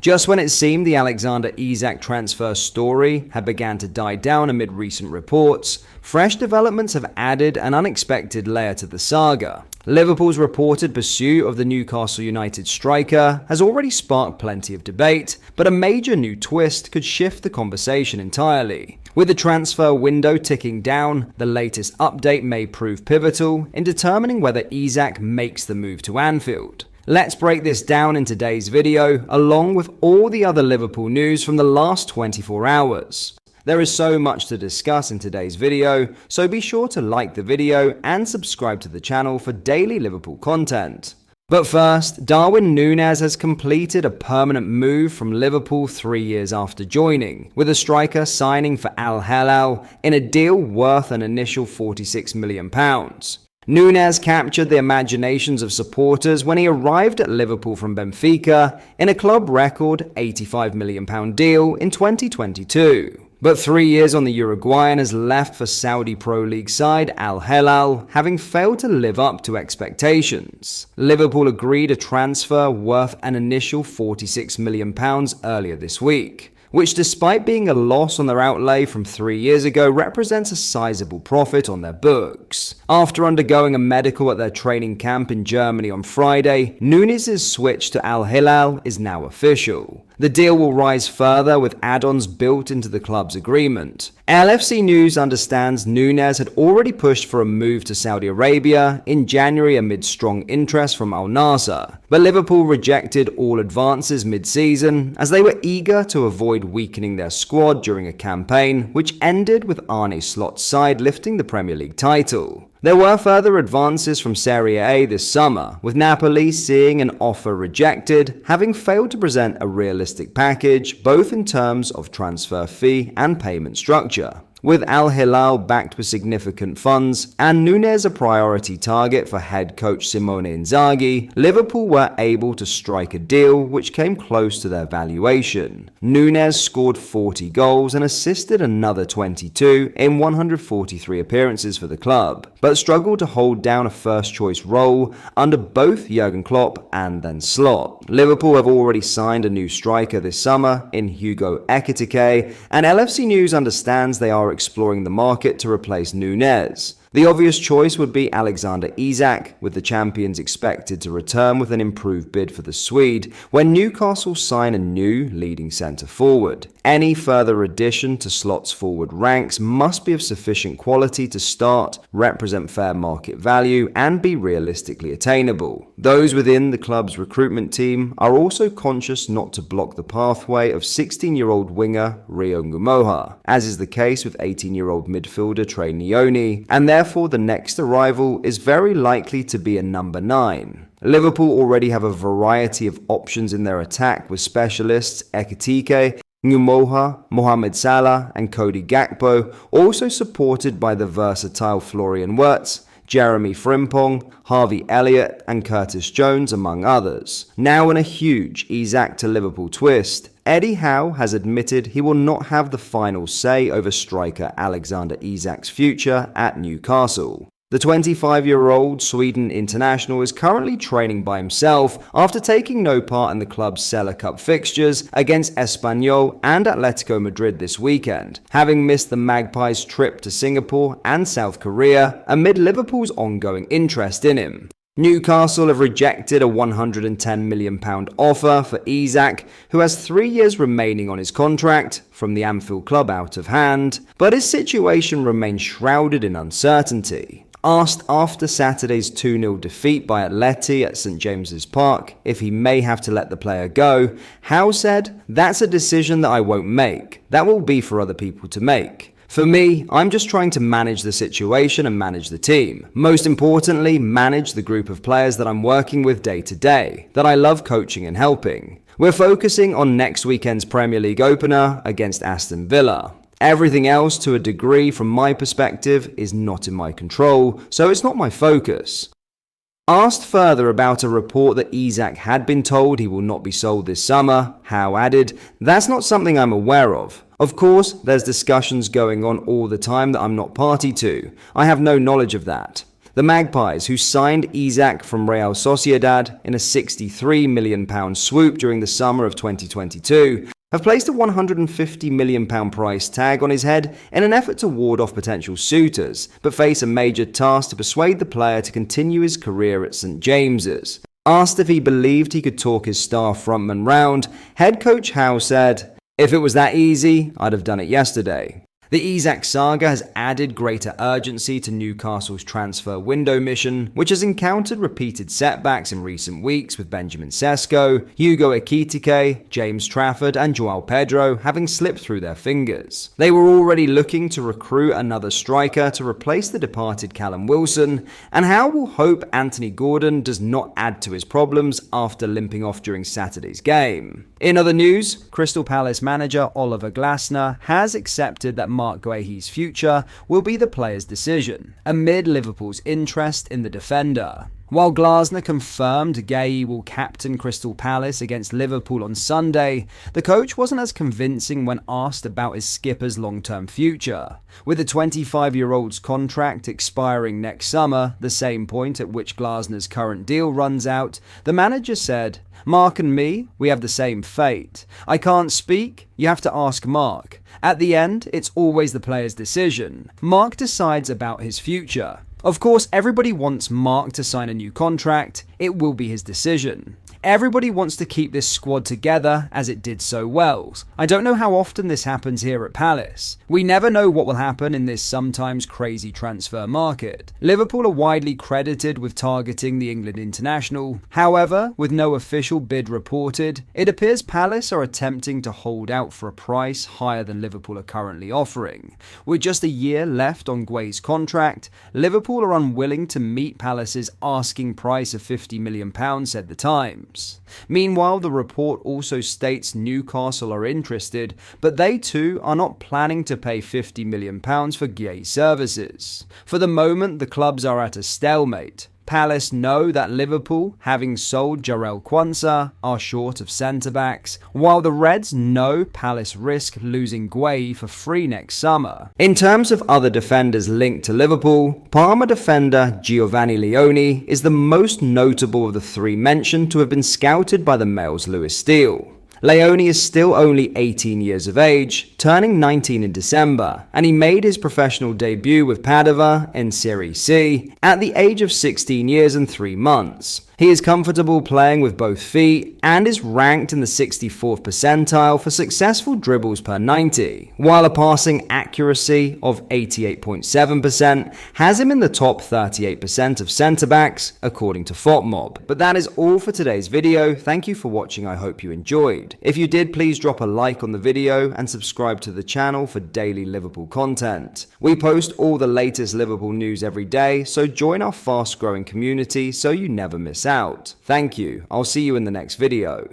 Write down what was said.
Just when it seemed the Alexander Isak transfer story had begun to die down amid recent reports, fresh developments have added an unexpected layer to the saga. Liverpool's reported pursuit of the Newcastle United striker has already sparked plenty of debate, but a major new twist could shift the conversation entirely. With the transfer window ticking down, the latest update may prove pivotal in determining whether Isak makes the move to Anfield. Let's break this down in today's video, along with all the other Liverpool news from the last 24 hours. There is so much to discuss in today's video, so be sure to like the video and subscribe to the channel for daily Liverpool content. But first, Darwin Nunez has completed a permanent move from Liverpool 3 years after joining, with the striker signing for Al Hilal in a deal worth an initial £46 million. Nunez captured the imaginations of supporters when he arrived at Liverpool from Benfica in a club record £85 million deal in 2022. But 3 years on, the Uruguayan has left for Saudi Pro League side Al Hilal, having failed to live up to expectations. Liverpool agreed a transfer worth an initial £46 million earlier this week, which, despite being a loss on their outlay from 3 years ago, represents a sizable profit on their books. After undergoing a medical at their training camp in Germany on Friday, Nunez's switch to Al Hilal is now official. The deal will rise further with add-ons built into the club's agreement. LFC News understands Nunez had already pushed for a move to Saudi Arabia in January amid strong interest from Al Nassr, but Liverpool rejected all advances mid-season as they were eager to avoid weakening their squad during a campaign which ended with Arne Slot's side lifting the Premier League title. There were further advances from Serie A this summer, with Napoli seeing an offer rejected, having failed to present a realistic package both in terms of transfer fee and payment structure. With Al Hilal backed with significant funds and Nunez a priority target for head coach Simone Inzaghi, Liverpool were able to strike a deal which came close to their valuation. Nunez scored 40 goals and assisted another 22 in 143 appearances for the club, but struggled to hold down a first-choice role under both Jurgen Klopp and then Slot. Liverpool have already signed a new striker this summer in Hugo Ekitike, and LFC News understands they are exploring the market to replace Nunez. The obvious choice would be Alexander Isak, with the champions expected to return with an improved bid for the Swede when Newcastle sign a new leading centre-forward. Any further addition to Slot's forward ranks must be of sufficient quality to start, represent fair market value, and be realistically attainable. Those within the club's recruitment team are also conscious not to block the pathway of 16-year-old winger Rio Ngumoha, as is the case with 18-year-old midfielder Trey Nyoni, and therefore the next arrival is very likely to be a number 9. Liverpool already have a variety of options in their attack, with specialists Ekitike, Ngumoha, Mohamed Salah and Cody Gakpo, also supported by the versatile Florian Wirtz, Jeremy Frimpong, Harvey Elliott and Curtis Jones, among others. Now in a huge Isak to Liverpool twist, Eddie Howe has admitted he will not have the final say over striker Alexander Isak's future at Newcastle. The 25-year-old Sweden international is currently training by himself after taking no part in the club's Sela Cup fixtures against Espanyol and Atletico Madrid this weekend, having missed the Magpies' trip to Singapore and South Korea amid Liverpool's ongoing interest in him. Newcastle have rejected a £110 million offer for Isak, who has 3 years remaining on his contract, from the Anfield club out of hand, but his situation remains shrouded in uncertainty. Asked after Saturday's 2-0 defeat by Atleti at St James's Park if he may have to let the player go, Howe said, "That's a decision that I won't make. That will be for other people to make. For me, I'm just trying to manage the situation and manage the team. Most importantly, manage the group of players that I'm working with day to day, that I love coaching and helping. We're focusing on next weekend's Premier League opener against Aston Villa. Everything else, to a degree from my perspective, is not in my control, so it's not my focus." Asked further about a report that Isak had been told he will not be sold this summer, Howe added, "That's not something I'm aware of. Of course, there's discussions going on all the time that I'm not party to. I have no knowledge of that. The Magpies, who signed Isak from Real Sociedad in a £63 million swoop during the summer of 2022, have placed a £150 million price tag on his head in an effort to ward off potential suitors, but face a major task to persuade the player to continue his career at St James's. Asked if he believed he could talk his star frontman round, head coach Howe said, "If it was that easy, I'd have done it yesterday." The Isak saga has added greater urgency to Newcastle's transfer window mission, which has encountered repeated setbacks in recent weeks, with Benjamin Sesko, Hugo Ekitike, James Trafford and Joao Pedro having slipped through their fingers. They were already looking to recruit another striker to replace the departed Callum Wilson, and Howe will hope Anthony Gordon does not add to his problems after limping off during Saturday's game. In other news, Crystal Palace manager Oliver Glasner has accepted that Mark Guehi's future will be the player's decision, amid Liverpool's interest in the defender. While Glasner confirmed Guehi will captain Crystal Palace against Liverpool on Sunday, the coach wasn't as convincing when asked about his skipper's long-term future. With the 25-year-old's contract expiring next summer, the same point at which Glasner's current deal runs out, the manager said, "Mark and me, we have the same fate. I can't speak, you have to ask Mark. At the end, it's always the player's decision. Mark decides about his future. Of course, everybody wants Mark to sign a new contract. It will be his decision. Everybody wants to keep this squad together as it did so well. I don't know how often this happens here at Palace. We never know what will happen in this sometimes crazy transfer market. Liverpool are widely credited with targeting the England international. However, with no official bid reported, it appears Palace are attempting to hold out for a price higher than Liverpool are currently offering. With just a year left on Guehi's contract, Liverpool are unwilling to meet Palace's asking price of £50 million, said The Times. Meanwhile, the report also states Newcastle are interested, but they too are not planning to pay £50 million for Guehi's services. For the moment, the clubs are at a stalemate. Palace know that Liverpool, having sold Jarell Quansah, are short of centre-backs, while the Reds know Palace risk losing Guehi for free next summer. In terms of other defenders linked to Liverpool, Parma defender Giovanni Leone is the most notable of the three mentioned to have been scouted by the Mail's Lewis Steele. Leone is still only 18 years of age, turning 19 in December, and he made his professional debut with Padova in Serie C at the age of 16 years and 3 months. He is comfortable playing with both feet and is ranked in the 64th percentile for successful dribbles per 90, while a passing accuracy of 88.7% has him in the top 38% of centre-backs, according to FotMob. But that is all for today's video. Thank you for watching. I hope you enjoyed. If you did, please drop a like on the video and subscribe to the channel for daily Liverpool content. We post all the latest Liverpool news every day, so join our fast-growing community so you never miss out. Thank you. I'll see you in the next video.